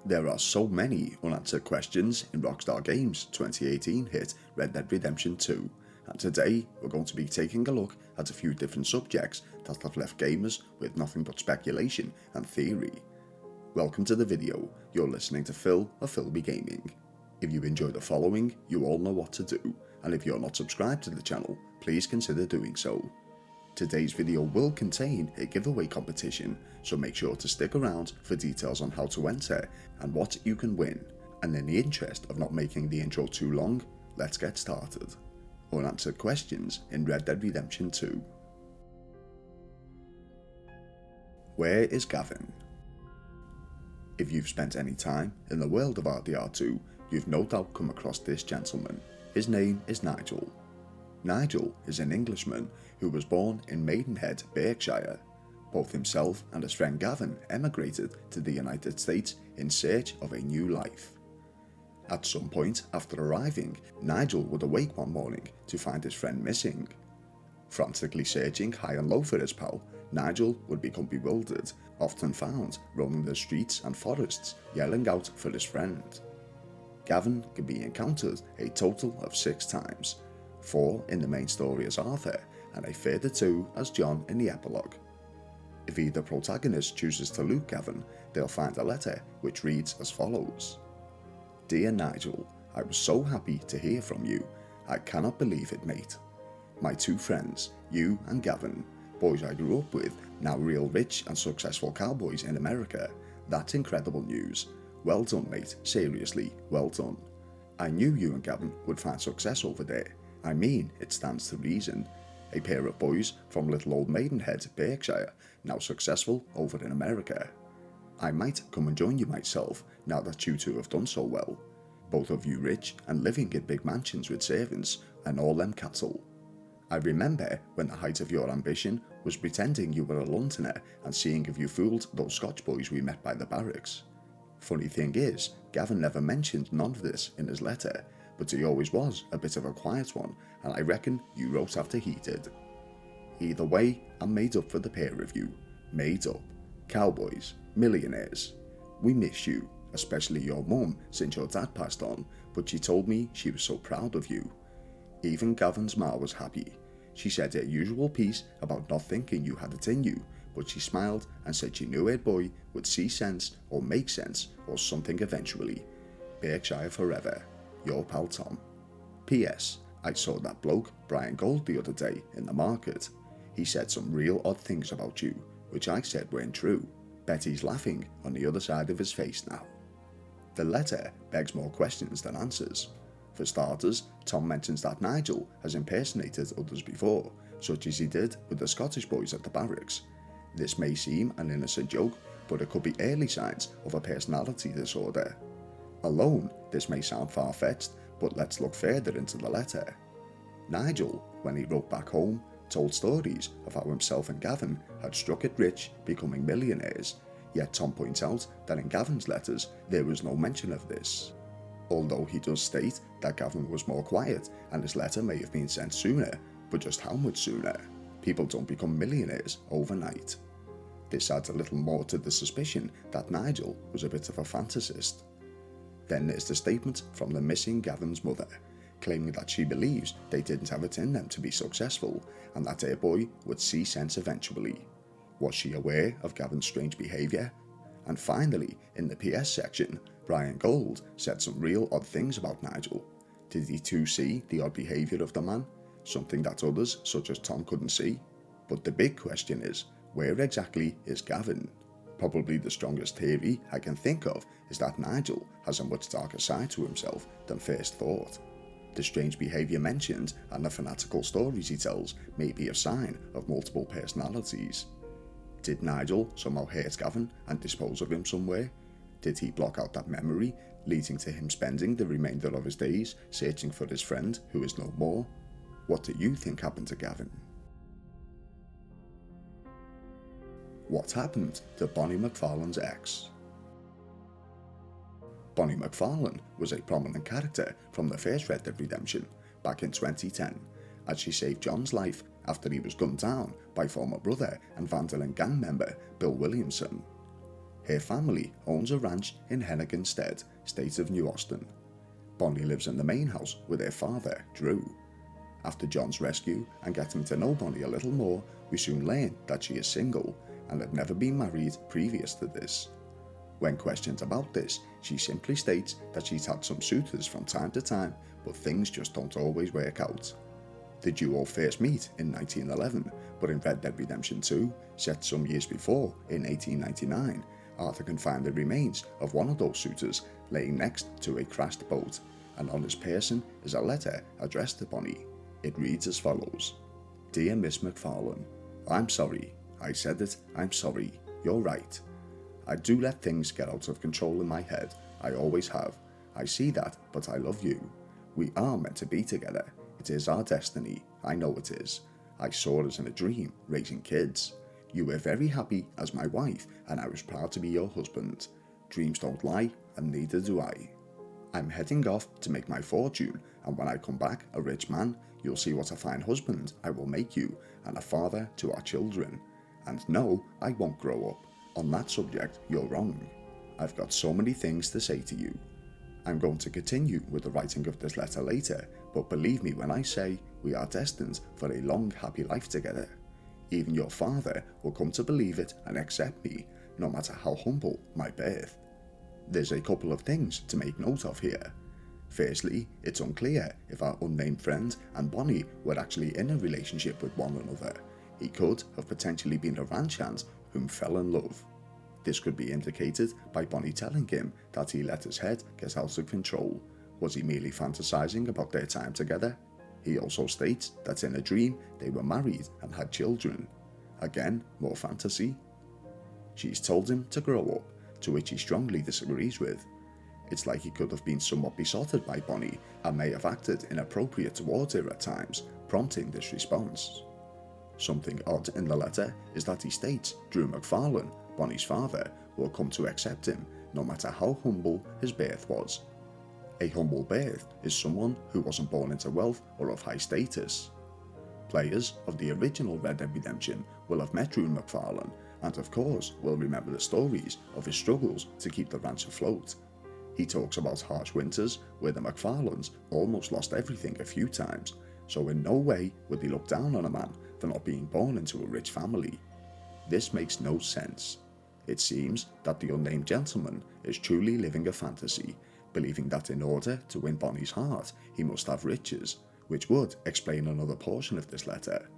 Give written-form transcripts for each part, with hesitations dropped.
There are so many unanswered questions in Rockstar Games' 2018 hit Red Dead Redemption 2, and today we're going to be taking a look at a few different subjects that have left gamers with nothing but speculation and theory. Welcome to the video. You're listening to Phil of Philby Gaming. If you enjoy the following, you all know what to do, and if you're not subscribed to the channel, please consider doing so. Today's video will contain a giveaway competition, so make sure to stick around for details on how to enter and what you can win. And in the interest of not making the intro too long, let's get started. Unanswered questions in Red Dead Redemption 2. Where is Gavin? If you've spent any time in the world of RDR2, you've no doubt come across this gentleman. His name is Nigel. Nigel is an Englishman who was born in Maidenhead, Berkshire. Both himself and his friend Gavin emigrated to the United States in search of a new life. At some point after arriving, Nigel would awake one morning to find his friend missing. Frantically searching high and low for his pal, Nigel would become bewildered, often found roaming the streets and forests yelling out for his friend. Gavin can be encountered a total of 6 times, 4 in the main story as Arthur, and a further 2 as John in the epilogue. If either protagonist chooses to loot Gavin, they'll find a letter which reads as follows. Dear Nigel, I was so happy to hear from you. I cannot believe it, mate. My 2 friends, you and Gavin, boys I grew up with, now real rich and successful cowboys in America. That's incredible news. Well done, mate, seriously, well done. I knew you and Gavin would find success over there. I mean, it stands to reason. A pair of boys from little old Maidenhead, Berkshire, now successful over in America. I might come and join you myself, now that you two have done so well. Both of you rich and living in big mansions with servants and all them cattle. I remember when the height of your ambition was pretending you were a Londoner and seeing if you fooled those Scotch boys we met by the barracks. Funny thing is, Gavin never mentioned none of this in his letter, but he always was a bit of a quiet one, and I reckon you wrote after he did. Either way, I'm made up for the pair of you. Made up. Cowboys. Millionaires. We miss you, especially your mum since your dad passed on, but she told me she was so proud of you. Even Gavin's ma was happy. She said her usual piece about not thinking you had it in you, but she smiled and said she knew her boy would see sense or make sense or something eventually. Berkshire forever. Your pal Tom. P.S. I saw that bloke, Brian Gold, the other day in the market. He said some real odd things about you, which I said weren't true. Bet he's laughing on the other side of his face now. The letter begs more questions than answers. For starters, Tom mentions that Nigel has impersonated others before, such as he did with the Scottish boys at the barracks. This may seem an innocent joke, but it could be early signs of a personality disorder. Alone, this may sound far-fetched, but let's look further into the letter. Nigel, when he wrote back home, told stories of how himself and Gavin had struck it rich, becoming millionaires, yet Tom points out that in Gavin's letters there was no mention of this. Although he does state that Gavin was more quiet and his letter may have been sent sooner, but just how much sooner? People don't become millionaires overnight. This adds a little more to the suspicion that Nigel was a bit of a fantasist. Then there's the statement from the missing Gavin's mother, claiming that she believes they didn't have it in them to be successful and that her boy would see sense eventually. Was she aware of Gavin's strange behaviour? And finally, in the PS section, Brian Gold said some real odd things about Nigel. Did he too see the odd behaviour of the man? Something that others, such as Tom, couldn't see? But the big question is, where exactly is Gavin? Probably the strongest theory I can think of is that Nigel has a much darker side to himself than first thought. The strange behaviour mentioned and the fanatical stories he tells may be a sign of multiple personalities. Did Nigel somehow hurt Gavin and dispose of him somewhere? Did he block out that memory, leading to him spending the remainder of his days searching for his friend who is no more? What do you think happened to Gavin? What happened to Bonnie McFarlane's ex? Bonnie McFarlane was a prominent character from the first Red Dead Redemption back in 2010, as she saved John's life after he was gunned down by former brother and Vandalin gang member Bill Williamson. Her family owns a ranch in Henniganstead, state of New Austin. Bonnie lives in the main house with her father, Drew. After John's rescue and getting to know Bonnie a little more, we soon learn that she is single and had never been married previous to this. When questioned about this, she simply states that she's had some suitors from time to time, but things just don't always work out. The duo first meet in 1911, but in Red Dead Redemption 2, set some years before, in 1899, Arthur can find the remains of one of those suitors laying next to a crashed boat, and on his person is a letter addressed to Bonnie. It reads as follows: Dear Miss McFarlane, I'm sorry. I said it, I'm sorry. You're right. I do let things get out of control in my head. I always have. I see that, but I love you. We are meant to be together. It is our destiny. I know it is. I saw us in a dream, raising kids. You were very happy as my wife, and I was proud to be your husband. Dreams don't lie, and neither do I. I'm heading off to make my fortune, and when I come back a rich man, you'll see what a fine husband I will make you, and a father to our children. And no, I won't grow up. On that subject, you're wrong. I've got so many things to say to you. I'm going to continue with the writing of this letter later, but believe me when I say we are destined for a long, happy life together. Even your father will come to believe it and accept me, no matter how humble my birth. There's a couple of things to make note of here. Firstly, it's unclear if our unnamed friend and Bonnie were actually in a relationship with one another. He could have potentially been a ranch hand whom fell in love. This could be indicated by Bonnie telling him that he let his head get out of control. Was he merely fantasizing about their time together? He also states that in a dream they were married and had children. Again, more fantasy. She's told him to grow up, to which he strongly disagrees with. It's like he could have been somewhat besotted by Bonnie and may have acted inappropriate towards her at times, prompting this response. Something odd in the letter is that he states Drew McFarlane, Bonnie's father, will come to accept him, no matter how humble his birth was. A humble birth is someone who wasn't born into wealth or of high status. Players of the original Red Dead Redemption will have met Drew McFarlane, and of course will remember the stories of his struggles to keep the ranch afloat. He talks about harsh winters where the McFarlanes almost lost everything a few times, so in no way would he look down on a man for not being born into a rich family. This makes no sense. It seems that the unnamed gentleman is truly living a fantasy, believing that in order to win Bonnie's heart, he must have riches, which would explain another portion of this letter.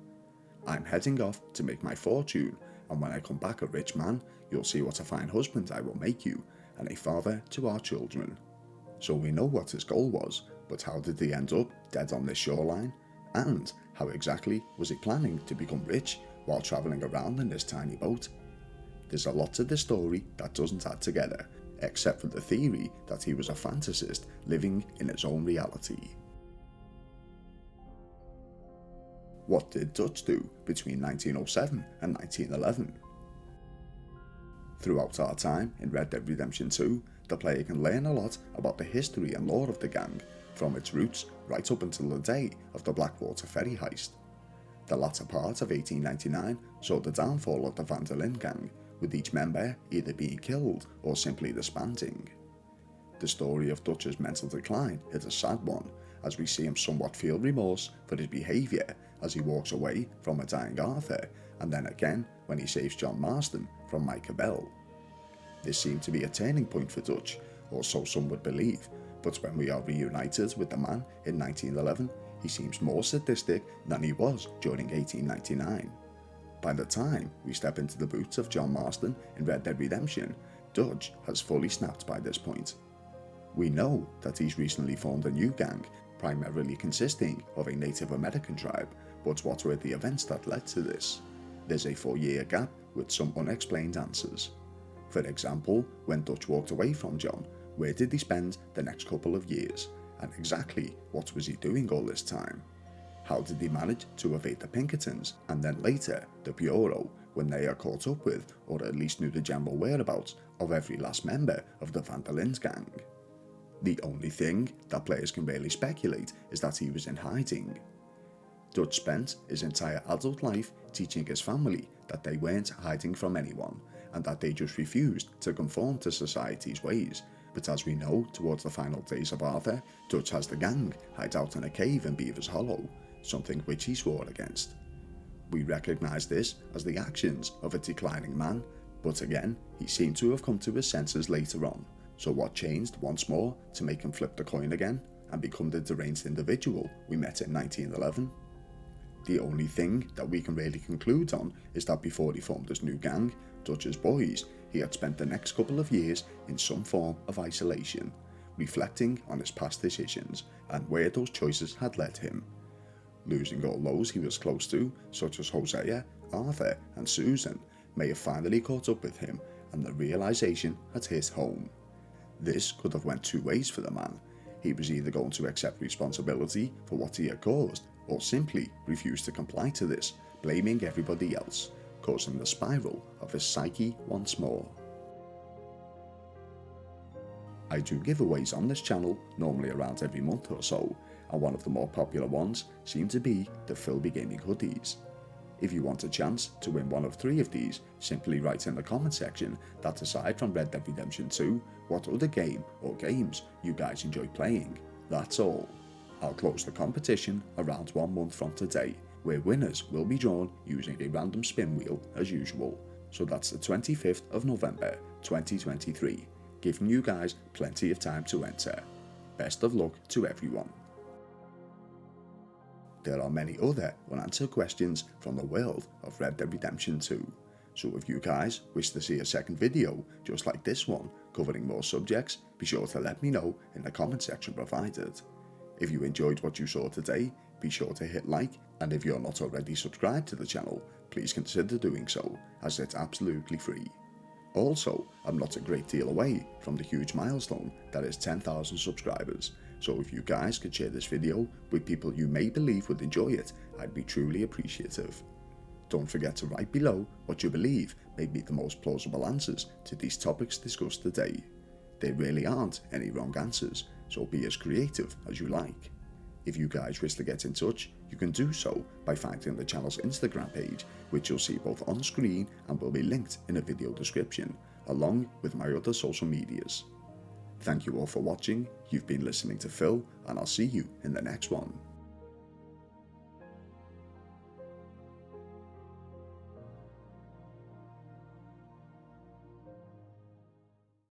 I'm heading off to make my fortune, and when I come back a rich man, you'll see what a fine husband I will make you, and a father to our children. So we know what his goal was, but how did he end up dead on this shoreline? And how exactly was he planning to become rich while travelling around in this tiny boat? There's a lot to this story that doesn't add together, except for the theory that he was a fantasist living in his own reality. What did Dutch do between 1907 and 1911? Throughout our time in Red Dead Redemption 2, the player can learn a lot about the history and lore of the gang, from its roots right up until the day of the Blackwater ferry heist. The latter part of 1899 saw the downfall of the Van der Linde gang, with each member either being killed or simply disbanding. The story of Dutch's mental decline is a sad one, as we see him somewhat feel remorse for his behaviour as he walks away from a dying Arthur, and then again when he saves John Marston from Micah Bell. This seemed to be a turning point for Dutch, or so some would believe, but when we are reunited with the man in 1911, he seems more sadistic than he was during 1899. By the time we step into the boots of John Marston in Red Dead Redemption, Dutch has fully snapped by this point. We know that he's recently formed a new gang, primarily consisting of a Native American tribe, but what were the events that led to this? There's a 4-year gap with some unexplained answers. For example, when Dutch walked away from John, where did he spend the next couple of years, and exactly what was he doing all this time? How did he manage to evade the Pinkertons, and then later the Bureau, when they are caught up with, or at least knew the general whereabouts of every last member of the Van der Linde gang? The only thing that players can really speculate is that he was in hiding. Dutch spent his entire adult life teaching his family that they weren't hiding from anyone, and that they just refused to conform to society's ways. But as we know, towards the final days of Arthur, Dutch has the gang hide out in a cave in Beaver's Hollow, something which he swore against. We recognise this as the actions of a declining man, but again, he seemed to have come to his senses later on. So what changed once more to make him flip the coin again and become the deranged individual we met in 1911? The only thing that we can really conclude on is that before he formed his new gang, Dutch's Boys, he had spent the next couple of years in some form of isolation, reflecting on his past decisions and where those choices had led him. Losing all those he was close to, such as Hosea, Arthur and Susan, may have finally caught up with him, and the realisation had hit home. This could have went two ways for the man. He was either going to accept responsibility for what he had caused, or simply refuse to comply to this, blaming everybody else, causing the spiral of his psyche once more. I do giveaways on this channel, normally around every month or so, and one of the more popular ones seemed to be the Philby Gaming hoodies. If you want a chance to win one of 3 of these, simply write in the comment section that aside from Red Dead Redemption 2, what other game or games you guys enjoy playing. That's all. I'll close the competition around 1 month from today, where winners will be drawn using a random spin wheel as usual. So that's the 25th of November 2023, giving you guys plenty of time to enter. Best of luck to everyone. There are many other unanswered questions from the world of Red Dead Redemption 2, so if you guys wish to see a second video just like this one covering more subjects, be sure to let me know in the comment section provided. If you enjoyed what you saw today, be sure to hit like, and if you're not already subscribed to the channel, please consider doing so, as it's absolutely free. Also, I'm not a great deal away from the huge milestone that is 10,000 subscribers, so if you guys could share this video with people you may believe would enjoy it, I'd be truly appreciative. Don't forget to write below what you believe may be the most plausible answers to these topics discussed today. There really aren't any wrong answers, so be as creative as you like. If you guys wish to get in touch, you can do so by finding the channel's Instagram page, which you'll see both on screen and will be linked in a video description, along with my other social medias. Thank you all for watching, you've been listening to Phil, and I'll see you in the next one.